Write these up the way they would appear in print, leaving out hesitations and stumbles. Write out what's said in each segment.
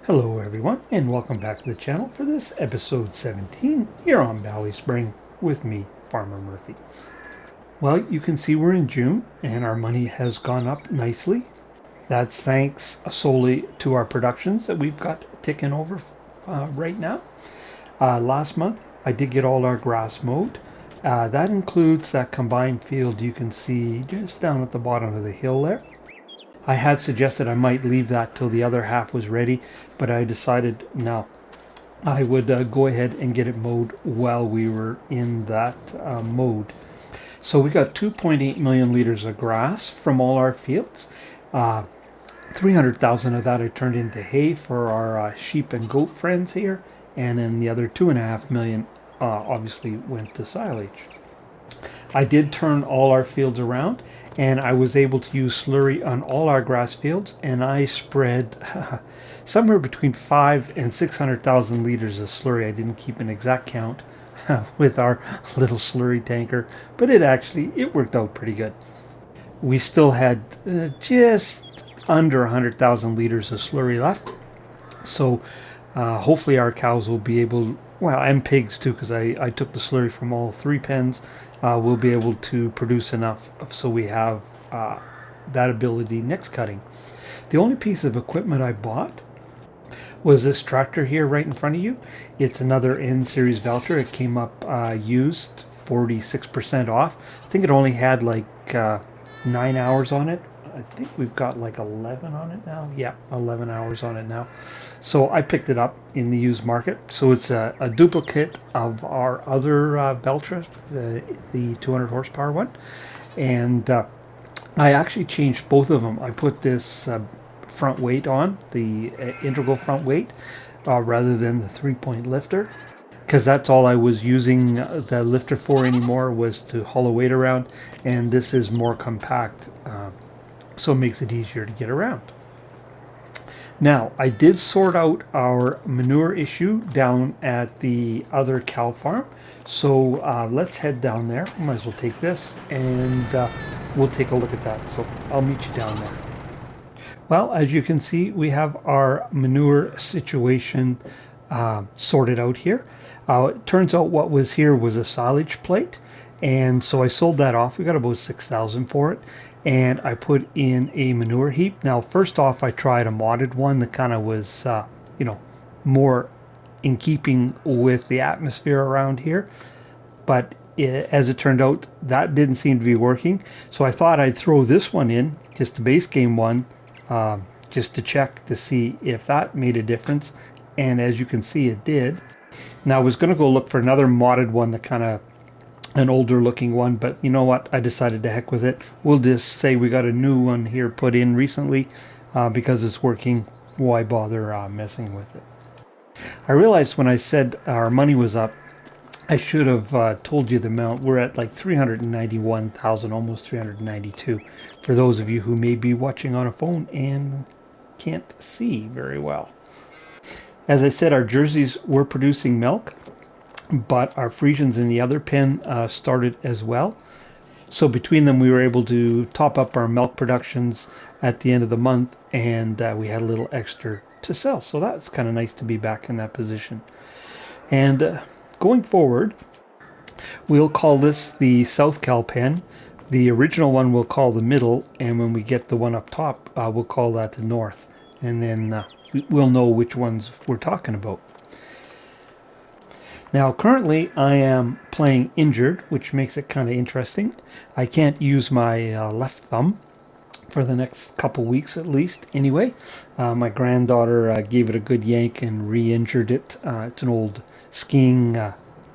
Hello everyone and welcome back to the channel for this episode 17 here on BallySpring with me, Farmer Murphy. Well, you can see we're in June and our money has gone up nicely. That's thanks solely to our productions that we've got ticking over right now. Last month I did get all our grass mowed. That includes that combined field you can see just down at the bottom of the hill there. I had suggested I might leave that till the other half was ready, but I decided no, I would go ahead and get it mowed while we were in that mode. So we got 2.8 million liters of grass from all our fields. 300,000 of that I turned into hay for our sheep and goat friends here, and then the other 2.5 million obviously went to silage. I did turn all our fields around and I was able to use slurry on all our grass fields, and I spread somewhere between 5 and 600,000 liters of slurry. I didn't keep an exact count with our little slurry tanker, but it worked out pretty good. We still had just under 100,000 liters of slurry left, so hopefully our cows will be able, well, and pigs too, because I took the slurry from all three pens. We'll be able to produce enough so we have that ability next cutting. The only piece of equipment I bought was this tractor here right in front of you. It's another N-Series Valtra. It came up used, 46% off. I think it only had like 9 hours on it. I think we've got like 11 on it now. Yeah, 11 hours on it now. So I picked it up in the used market. So it's a duplicate of our other Valtra, the 200 horsepower one. And I actually changed both of them. I put this front weight on, the integral front weight, rather than the 3-point lifter, because that's all I was using the lifter for anymore, was to haul a weight around, and this is more compact, so it makes it easier to get around. Now, I did sort out our manure issue down at the other cow farm, so let's head down there. Might as well take this and we'll take a look at that. So I'll meet you down there. Well, as you can see, we have our manure situation sorted out here. It turns out what was here was a silage plate, and so I sold that off. We got about 6,000 for it, and I put in a manure heap. Now, first off, I tried a modded one that kind of was, more in keeping with the atmosphere around here, but as it turned out, that didn't seem to be working. So I thought I'd throw this one in, just a base game one, just to check to see if that made a difference. And as you can see, it did. Now I was going to go look for another modded one, that kind of an older looking one, but you know what? I decided to heck with it. We'll just say we got a new one here put in recently because it's working. Why bother messing with it? I realized when I said our money was up, I should have told you the amount. We're at like 391,000, almost 392, for those of you who may be watching on a phone and can't see very well. As I said, our jerseys were producing milk, but our Friesians in the other pen started as well. So between them, we were able to top up our milk productions at the end of the month, and we had a little extra to sell. So that's kind of nice to be back in that position. And going forward, we'll call this the South Cal pen. The original one we'll call the middle, and when we get the one up top, we'll call that the north. And then we'll know which ones we're talking about. Now, currently, I am playing injured, which makes it kind of interesting. I can't use my left thumb for the next couple weeks at least. Anyway, my granddaughter gave it a good yank and re-injured it. It's an old skiing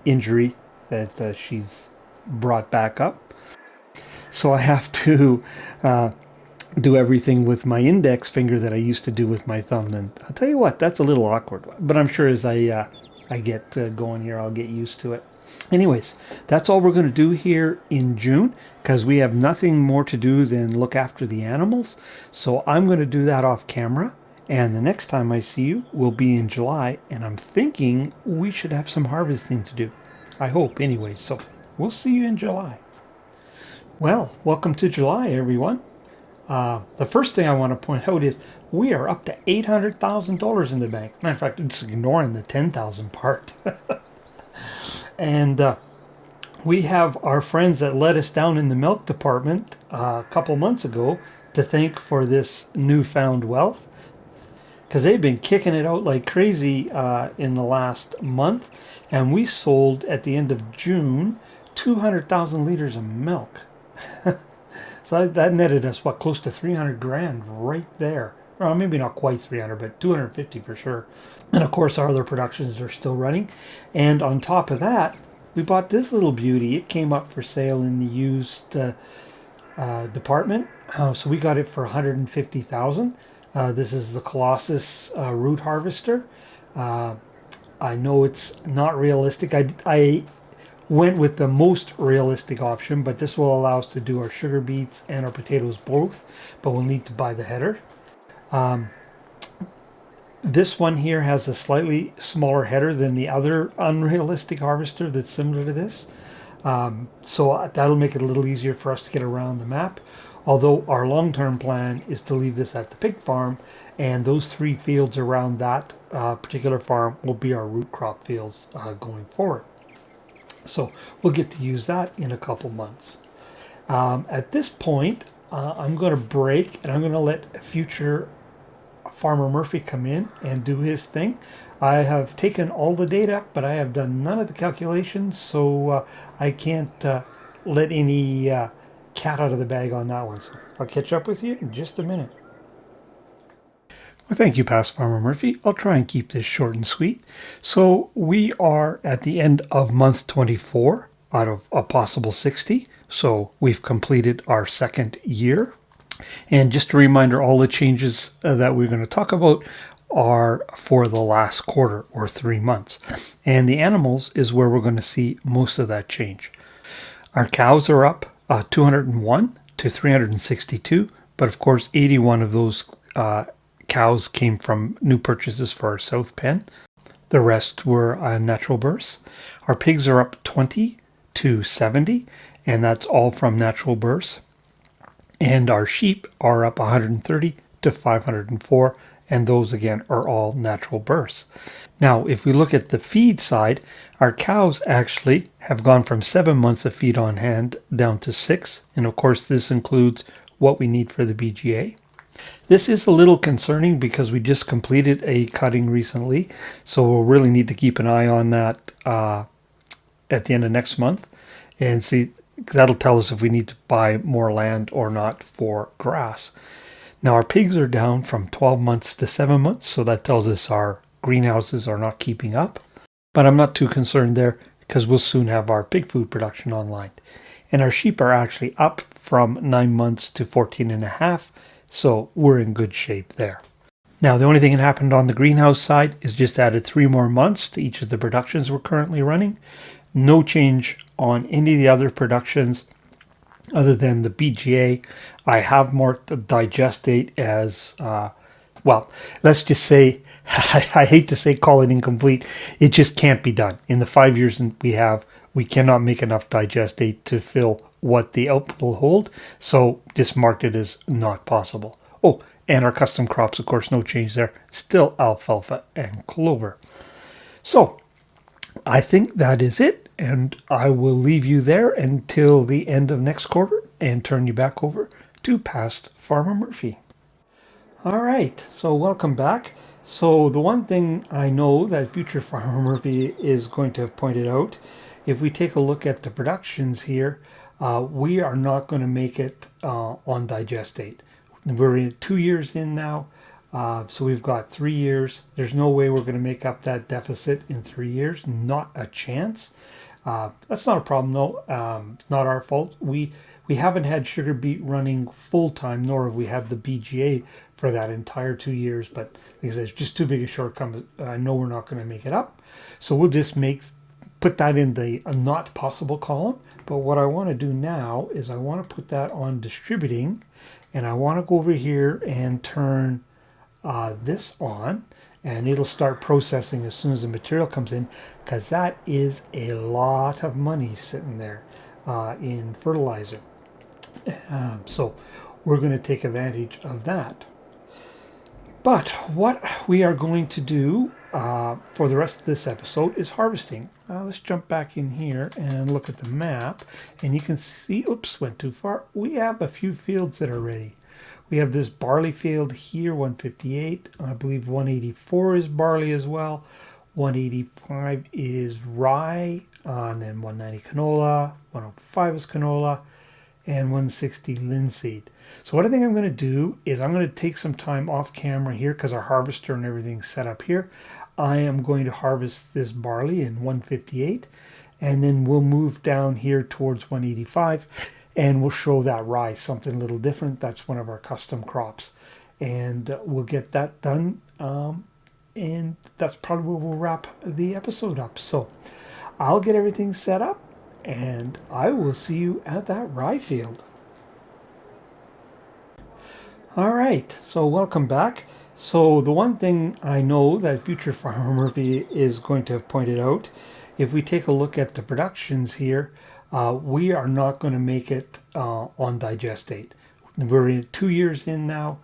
injury that she's brought back up. So I have to do everything with my index finger that I used to do with my thumb. And I'll tell you what, that's a little awkward. But I'm sure as I get going here, I'll get used to it. Anyways, that's all we're going to do here in June, because we have nothing more to do than look after the animals. So I'm going to do that off camera. And the next time I see you will be in July. And I'm thinking we should have some harvesting to do. I hope, anyway. So we'll see you in July. Well, welcome to July, everyone. The first thing I want to point out is we are up to $800,000 in the bank. Matter of fact, it's ignoring the 10,000 part. And we have our friends that let us down in the milk department a couple months ago to thank for this newfound wealth, because they've been kicking it out like crazy in the last month. And we sold at the end of June 200,000 liters of milk. So that netted us, what, close to 300 grand right there. Well, maybe not quite 300, but 250 for sure. And of course, our other productions are still running. And on top of that, we bought this little beauty. It came up for sale in the used department. So we got it for 150,000. This is the Colossus root harvester. Uh, I know it's not realistic. I went with the most realistic option, but this will allow us to do our sugar beets and our potatoes both, but we'll need to buy the header. Um, this one here has a slightly smaller header than the other unrealistic harvester that's similar to this. So that'll make it a little easier for us to get around the map. Although our long-term plan is to leave this at the pig farm, and those 3 fields around that particular farm will be our root crop fields going forward. So we'll get to use that in a couple months. At this point, I'm going to break and I'm going to let future Farmer Murphy come in and do his thing. I have taken all the data, but I have done none of the calculations, so I can't let any cat out of the bag on that one. So I'll catch up with you in just a minute. Well, thank you, Past Farmer Murphy. I'll try and keep this short and sweet. So we are at the end of month 24 out of a possible 60. So we've completed our second year. And just a reminder, all the changes that we're going to talk about are for the last quarter or 3 months. And the animals is where we're going to see most of that change. Our cows are up 201 to 362, but of course 81 of those cows came from new purchases for our south pen. The rest were natural births. Our pigs are up 20 to 70, and that's all from natural births. And our sheep are up 130 to 504, and those again are all natural births. Now, if we look at the feed side, our cows actually have gone from 7 months of feed on hand down to 6, and of course this includes what we need for the BGA. This is a little concerning because we just completed a cutting recently, so we'll really need to keep an eye on that at the end of next month and see. That'll tell us if we need to buy more land or not for grass. Now our pigs are down from 12 months to 7 months, so that tells us our greenhouses are not keeping up. But I'm not too concerned there because we'll soon have our pig food production online. And our sheep are actually up from 9 months to 14 and a half, so we're in good shape there. Now the only thing that happened on the greenhouse side is just added 3 more months to each of the productions we're currently running. No change on any of the other productions other than the BGA. I have marked the digest date as, well, let's just say, I hate to say call it incomplete. It just can't be done. In the 5 years we cannot make enough digest date to fill what the output will hold. So just marked it as not possible. Oh, and our custom crops, of course, no change there. Still alfalfa and clover. So I think that is it, and I will leave you there until the end of next quarter and turn you back over to Past Farmer Murphy. All right, so welcome back. So the one thing I know that future Farmer Murphy is going to have pointed out, if we take a look at the productions here, we are not going to make it on digest date. We're in 2 years in now. So we've got 3 years. There's no way we're going to make up that deficit in 3 years. Not a chance. That's not a problem though. Not our fault. We haven't had sugar beet running full time, nor have we had the BGA for that entire 2 years. But like I said, it's just too big a shortcoming. I know we're not going to make it up. So we'll just put that in the not possible column. But what I want to do now is I want to put that on distributing, and I want to go over here and turn this on, and it'll start processing as soon as the material comes in, because that is a lot of money sitting there in fertilizer. So we're going to take advantage of that. But what we are going to do for the rest of this episode is harvesting. Let's jump back in here and look at the map, and you can see, oops, went too far. We have a few fields that are ready. We have this barley field here, 158. I believe 184 is barley as well. 185 is rye, and then 190 canola, 105 is canola, and 160 linseed. So what I think I'm going to do is I'm going to take some time off camera here because our harvester and everything's set up here. I am going to harvest this barley in 158, and then we'll move down here towards 185, and we'll show that rye, something a little different. That's one of our custom crops, and we'll get that done, and that's probably where we'll wrap the episode up. So I'll get everything set up, and I will see you at that rye field. All right, so welcome back. So the one thing I know that future farmer Murphy is going to have pointed out, if we take a look at the productions here, we are not going to make it on digestate. We're in 2 years in now,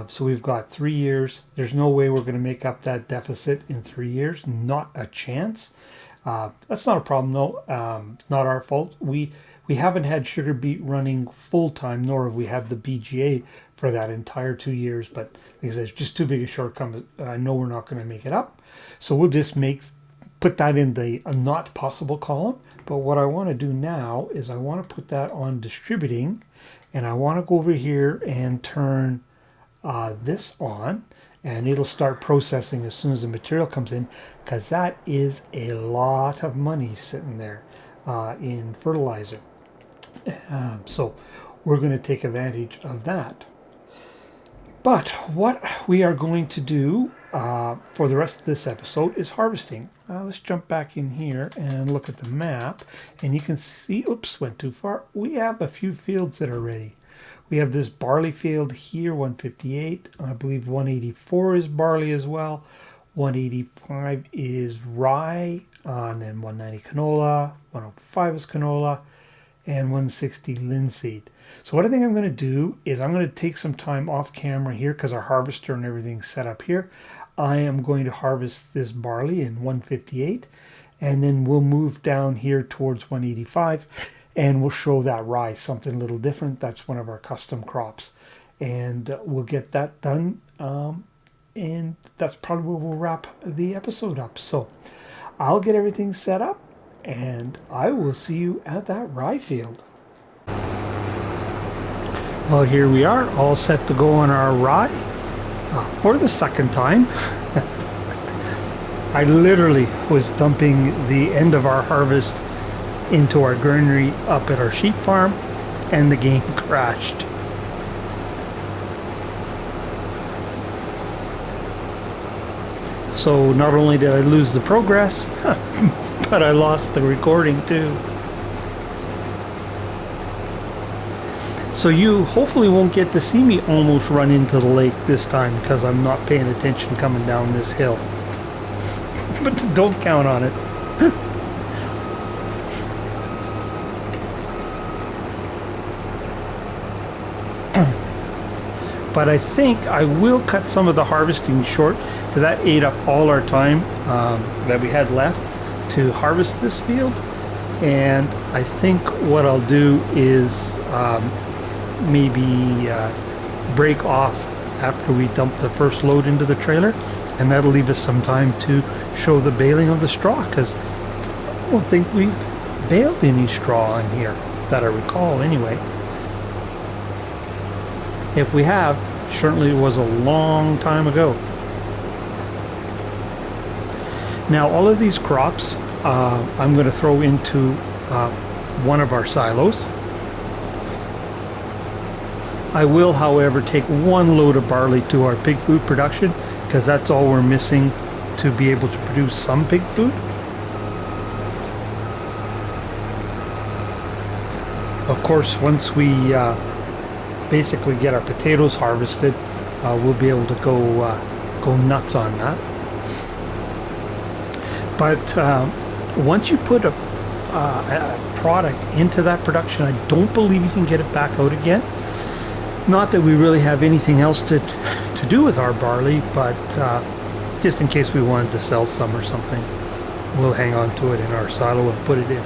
so we've got 3 years. There's no way we're going to make up that deficit in 3 years. Not a chance. That's not a problem though. Not our fault. We haven't had sugar beet running full time, nor have we had the BGA for that entire 2 years. But like I said, it's just too big a shortcoming. I know we're not going to make it up, so we'll just put that in the not possible column. But what I want to do now is I want to put that on distributing, and I want to go over here and turn this on, and it'll start processing as soon as the material comes in, because that is a lot of money sitting there in fertilizer. So we're going to take advantage of that. But what we are going to do for the rest of this episode is harvesting. Let's jump back in here and look at the map, and you can see, oops, went too far. We have a few fields that are ready. We have this barley field here, 158. I believe 184 is barley as well. 185 is rye, and then 190 canola, 105 is canola, and 160 linseed. So what I think I'm going to do is I'm going to take some time off camera here because our harvester and everything's set up here. I am going to harvest this barley in 158, and then we'll move down here towards 185, and we'll show that rye, something a little different. That's one of our custom crops, and we'll get that done, and that's probably where we'll wrap the episode up. So I'll get everything set up, and I will see you at that rye field. Well, here we are, all set to go on our rye for the second time. I literally was dumping the end of our harvest into our granary up at our sheep farm, and the game crashed. So not only did I lose the progress, but I lost the recording too. So you hopefully won't get to see me almost run into the lake this time because I'm not paying attention coming down this hill. But don't count on it. But I think I will cut some of the harvesting short because that ate up all our time that we had left to harvest this field. And I think what I'll do is maybe break off after we dump the first load into the trailer, and that'll leave us some time to show the baling of the straw, because I don't think we've baled any straw in here that I recall anyway. If we have, certainly it was a long time ago. Now all of these crops I'm going to throw into one of our silos. I will, however, take one load of barley to our pig food production because that's all we're missing to be able to produce some pig food. Of course, once we basically get our potatoes harvested, we'll be able to go nuts on that. But once you put a product into that production, I don't believe you can get it back out again. Not that we really have anything else to do with our barley, but just in case we wanted to sell some or something, we'll hang on to it in our silo and put it in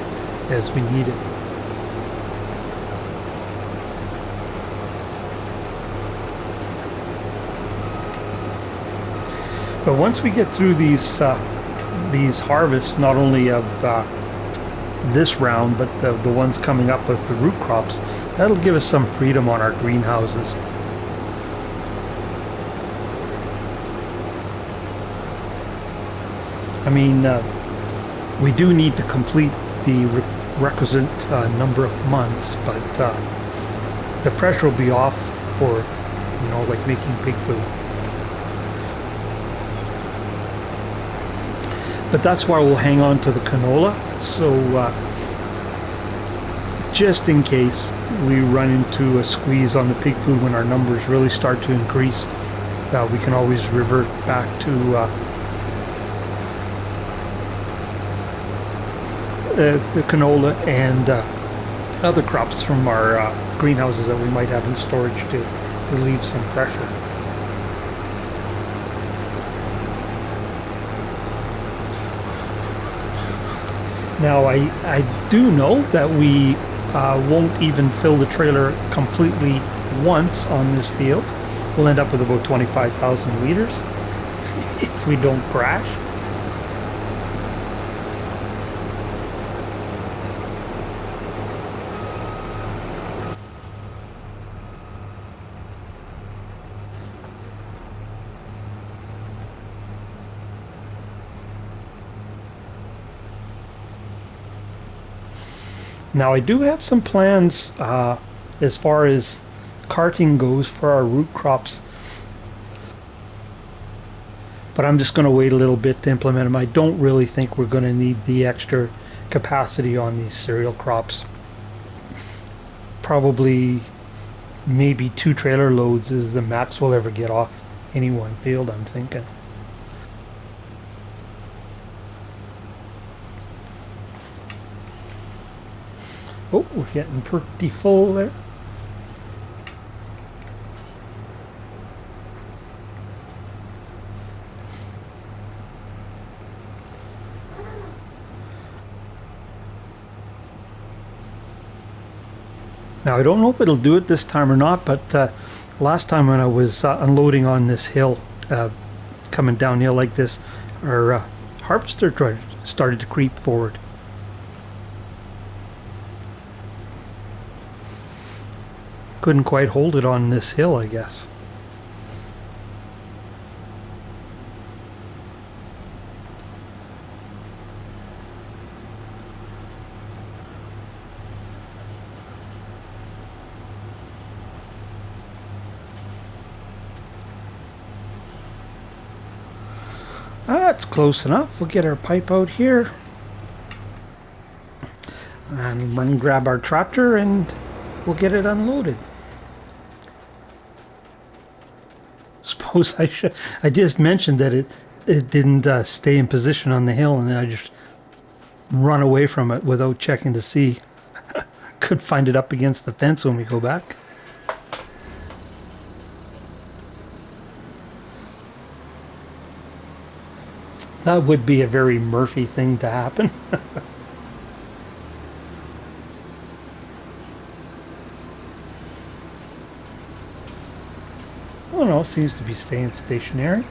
as we need it. But once we get through these harvests, not only of this round, but the ones coming up with the root crops, that'll give us some freedom on our greenhouses. I mean, we do need to complete the requisite number of months, but the pressure will be off for, you know, like making pig food. But that's why we'll hang on to the canola, so just in case we run into a squeeze on the pig food when our numbers really start to increase, we can always revert back to the canola and other crops from our greenhouses that we might have in storage to relieve some pressure. Now I do know that we won't even fill the trailer completely once on this field. We'll end up with about 25,000 liters if we don't crash. Now I do have some plans as far as carting goes for our root crops, but I'm just going to wait a little bit to implement them. I don't really think we're going to need the extra capacity on these cereal crops. Probably maybe 2 trailer loads is the max we'll ever get off any one field, I'm thinking. Oh, we're getting pretty full there. Now I don't know if it'll do it this time or not, but last time when I was unloading on this hill, coming downhill like this, our harvester started to creep forward. Couldn't quite hold it on this hill, I guess. That's close enough. We'll get our pipe out here and run grab our tractor and we'll get it unloaded. Suppose I just mentioned that it didn't stay in position on the hill, and then I just run away from it without checking to see. Could find it up against the fence when we go back. That would be a very Murphy thing to happen. Oh no, seems to be staying stationary.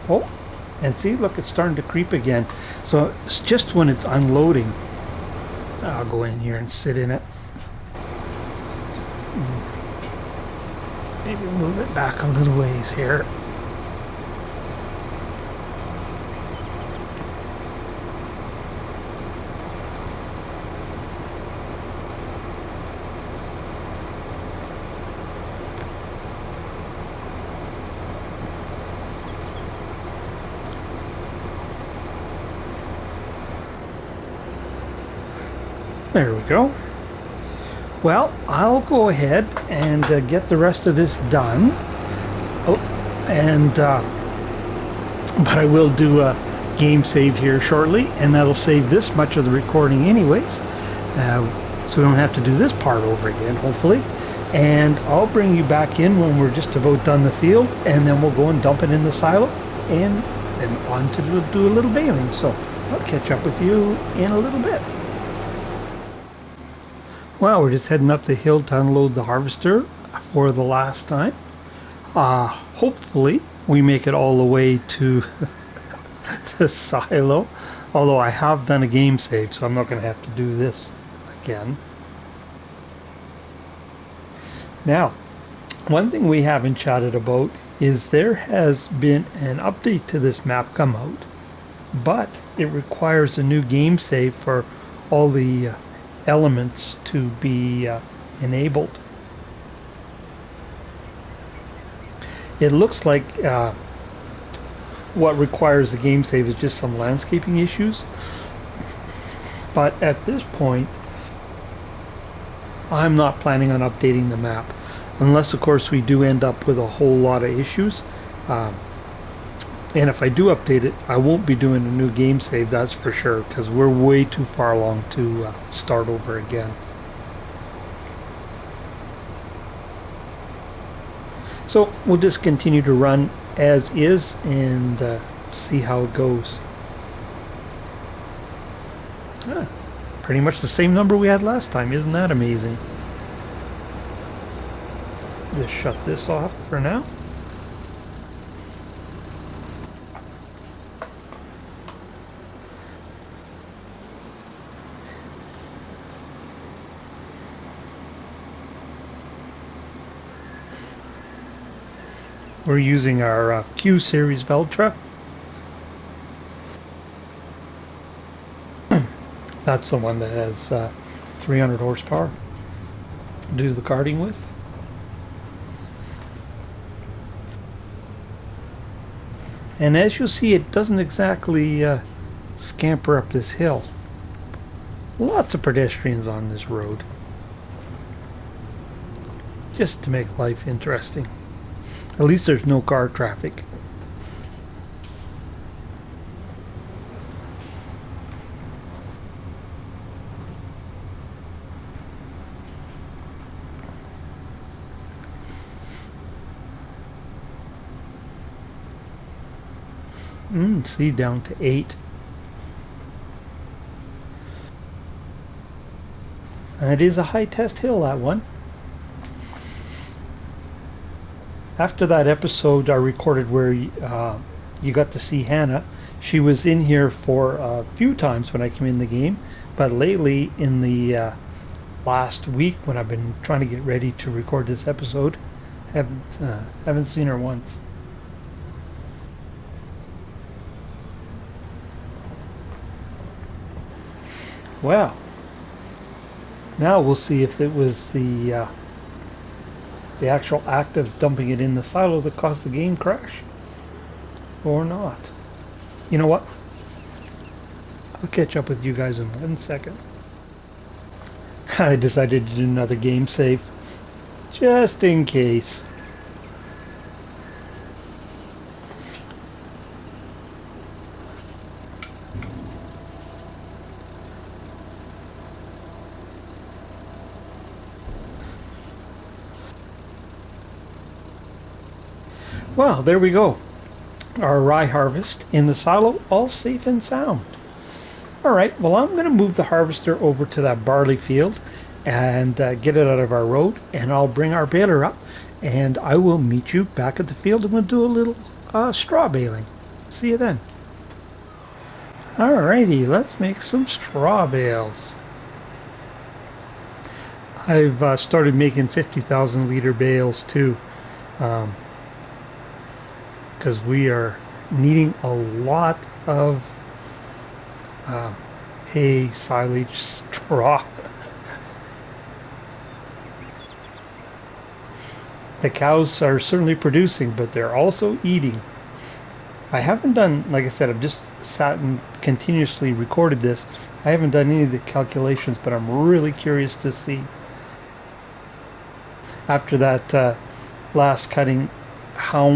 Oh, and see, look, it's starting to creep again. So it's just when it's unloading, I'll go in here and sit in it. Maybe move it back a little ways here. There we go. Well, I'll go ahead and get the rest of this done. Oh, and but I will do a game save here shortly, and that'll save this much of the recording anyways. so we don't have to do this part over again, hopefully. And I'll bring you back in when we're just about done the field, and then we'll go and dump it in the silo, and then on to do a little baling. So I'll catch up with you in a little bit. Well, we're just heading up the hill to unload the harvester for the last time. Hopefully we make it all the way to the silo, although I have done a game save, so I'm not going to have to do this again. Now, one thing we haven't chatted about is there has been an update to this map come out, but it requires a new game save for all the elements to be enabled. It looks like what requires the game save is just some landscaping issues, but at this point I'm not planning on updating the map unless of course we do end up with a whole lot of issues, and if I do update it, I won't be doing a new game save, that's for sure, because we're way too far along to start over again. So we'll just continue to run as is and see how it goes. Pretty much the same number we had last time. Isn't that amazing? Just shut this off for now. We're using our Q series Veltra. That's the one that has 300 horsepower to do the karting with. And as you'll see, it doesn't exactly scamper up this hill. Lots of pedestrians on this road, just to make life interesting. At least there's no car traffic. See, down to 8. And it is a high test hill, that one. After that episode I recorded where you got to see Hannah, she was in here for a few times when I came in the game, but lately in the last week when I've been trying to get ready to record this episode, haven't seen her once. Well, now we'll see if it was the actual act of dumping it in the silo that caused the game crash or not. You know what? I'll catch up with you guys in 1 second. I decided to do another game save just in case. Well, there we go. Our rye harvest in the silo, all safe and sound. Alright, well I'm going to move the harvester over to that barley field and get it out of our road, and I'll bring our baler up and I will meet you back at the field and we'll do a little straw baling. See you then. Alrighty, let's make some straw bales. I've started making 50,000 liter bales too. Because we are needing a lot of hay, silage, straw. The cows are certainly producing, but they're also eating. I haven't done, like I said, I've just sat and continuously recorded this. I haven't done any of the calculations, but I'm really curious to see after that last cutting how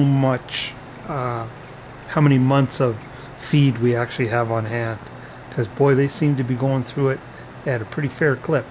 many months of feed we actually have on hand, because boy, they seem to be going through it at a pretty fair clip.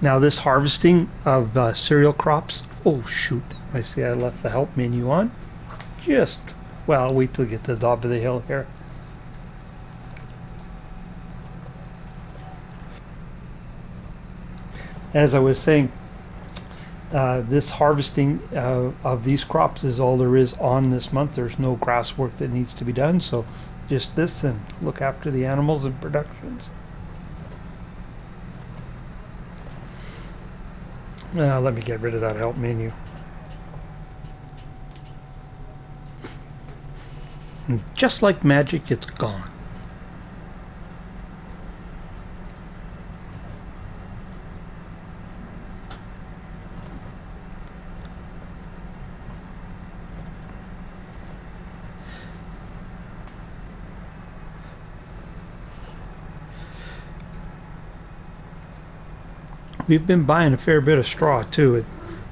Now this harvesting of cereal crops, oh shoot, I see I left the help menu on. Well, I'll wait till we get to the top of the hill here. As I was saying, this harvesting of these crops is all there is on this month. There's no grass work that needs to be done, so just this and look after the animals and productions. Let me get rid of that help menu. And just like magic, it's gone. We've been buying a fair bit of straw too at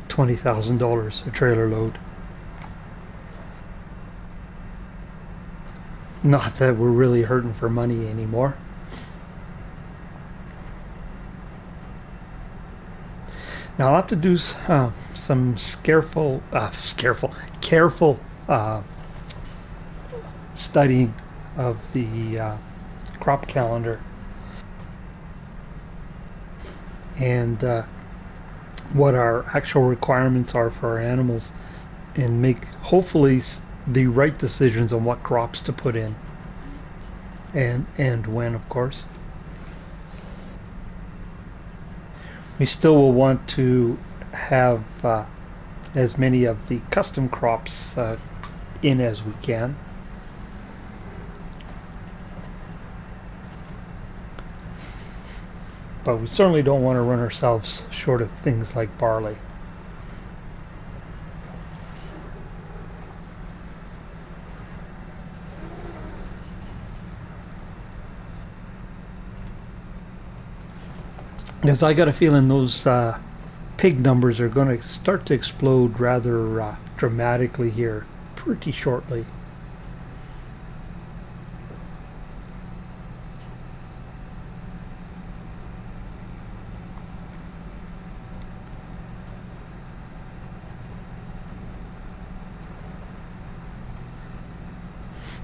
$20,000 a trailer load. Not that we're really hurting for money anymore. Now I'll have to do some careful studying of the crop calendar and what our actual requirements are for our animals, and make hopefully the right decisions on what crops to put in and when, of course. We still will want to have as many of the custom crops in as we can. But we certainly don't want to run ourselves short of things like barley. Because I got a feeling those pig numbers are going to start to explode rather dramatically here pretty shortly.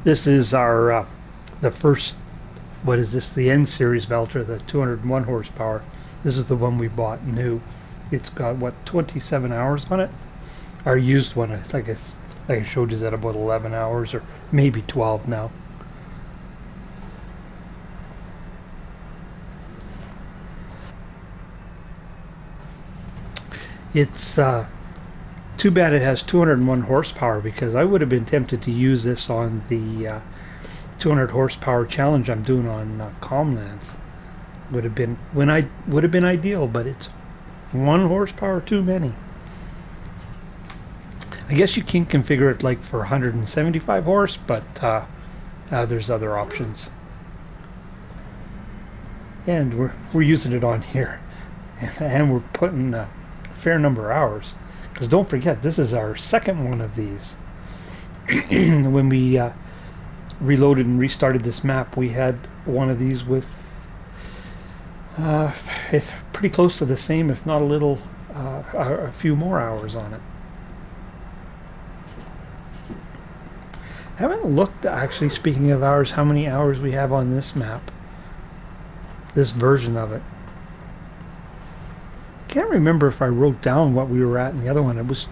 This is our the first, what is this, the N series Valtra, the 201 horsepower. This is the one we bought new. It's got what, 27 hours on it. Our used one, I think it's, like I showed you, is at about 11 hours or maybe 12 now. It's too bad it has 201 horsepower, because I would have been tempted to use this on the 200 horsepower challenge I'm doing on Comlands. Would have been ideal, but it's 1 horsepower too many. I guess you can configure it like for 175 horse, but there's other options. And we're using it on here, and we're putting a fair number of hours. Because don't forget, this is our second one of these. When we reloaded and restarted this map, we had one of these with pretty close to the same, if not a few more hours on it. Haven't looked, actually, speaking of hours, how many hours we have on this map, this version of it. Can't remember if I wrote down what we were at in the other one. It was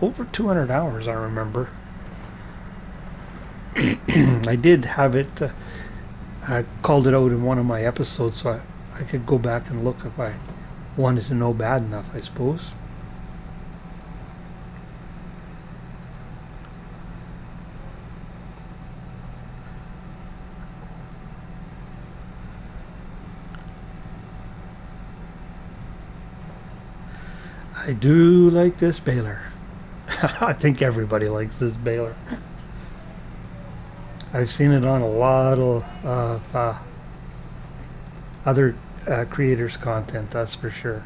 over 200 hours, I remember. I did have it, I called it out in one of my episodes, so I could go back and look if I wanted to know bad enough, I suppose. I do like this baler. I think everybody likes this baler. I've seen it on a lot of other creators' content, that's for sure.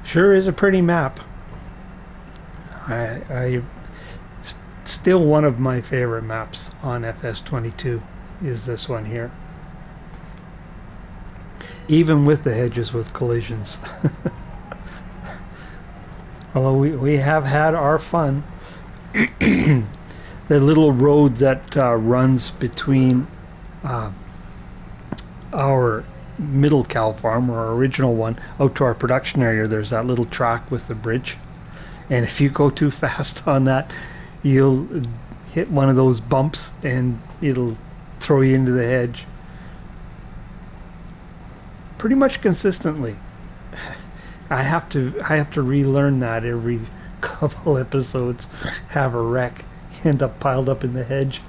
Sure is a pretty map. I still one of my favorite maps on FS22 is this one here. Even with the hedges with collisions. Although we have had our fun. The little road that runs between uh, our middle cow farm, or our original one, out to our production area, there's that little track with the bridge. And if you go too fast on that, you'll hit one of those bumps and it'll throw you into the hedge. Pretty much consistently. I have to relearn that every couple episodes. Have a wreck, end up piled up in the hedge.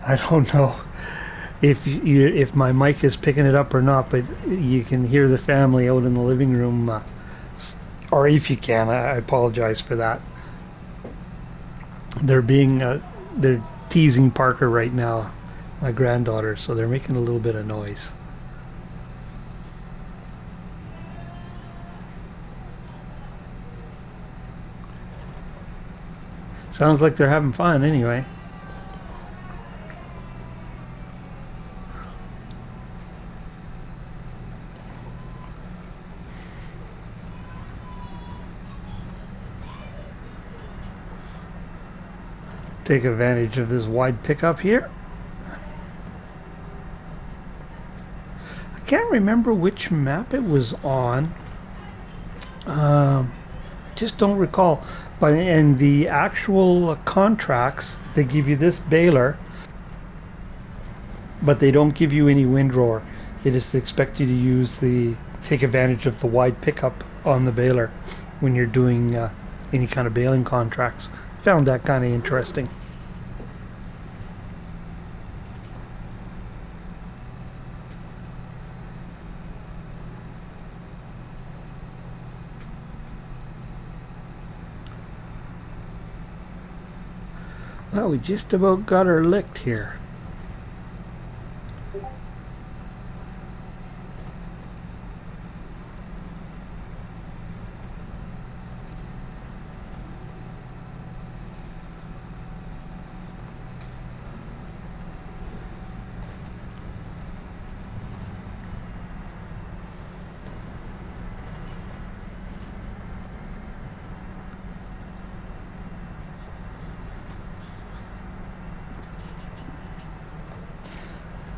I don't know if my mic is picking it up or not, but you can hear the family out in the living room, or if you can, I apologize for that. They're being they're teasing Parker right now, my granddaughter, so they're making a little bit of noise. Sounds like they're having fun anyway. Take advantage of this wide pickup here. I can't remember which map it was on. Just don't recall. But in the actual contracts, they give you this baler, but they don't give you any windrower. They just expect you to take advantage of the wide pickup on the baler when you're doing any kind of baling contracts. Found that kind of interesting. Well, we just about got her licked here.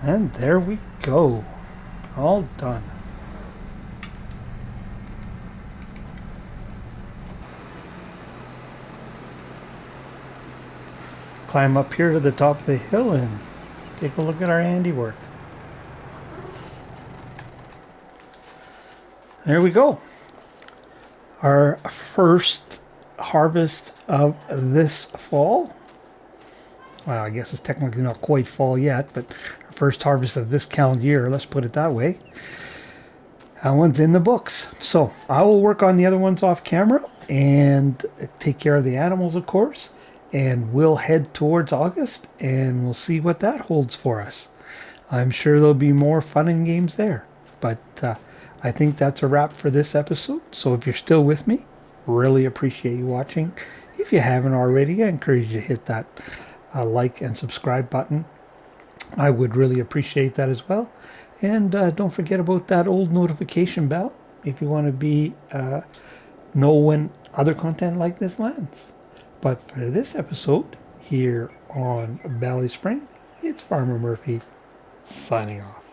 And there we go. All done. Climb up here to the top of the hill and take a look at our handiwork. There we go. Our first harvest of this fall. Well, I guess it's technically not quite fall yet, but our first harvest of this calendar year, let's put it that way. That one's in the books. So I will work on the other ones off camera and take care of the animals, of course. And we'll head towards August and we'll see what that holds for us. I'm sure there'll be more fun and games there. But I think that's a wrap for this episode. So if you're still with me, really appreciate you watching. If you haven't already, I encourage you to hit that like and subscribe button. I would really appreciate that as well. And don't forget about that old notification bell if you want to be know when other content like this lands. But for this episode here on BallySpring, it's Farmer Murphy signing off.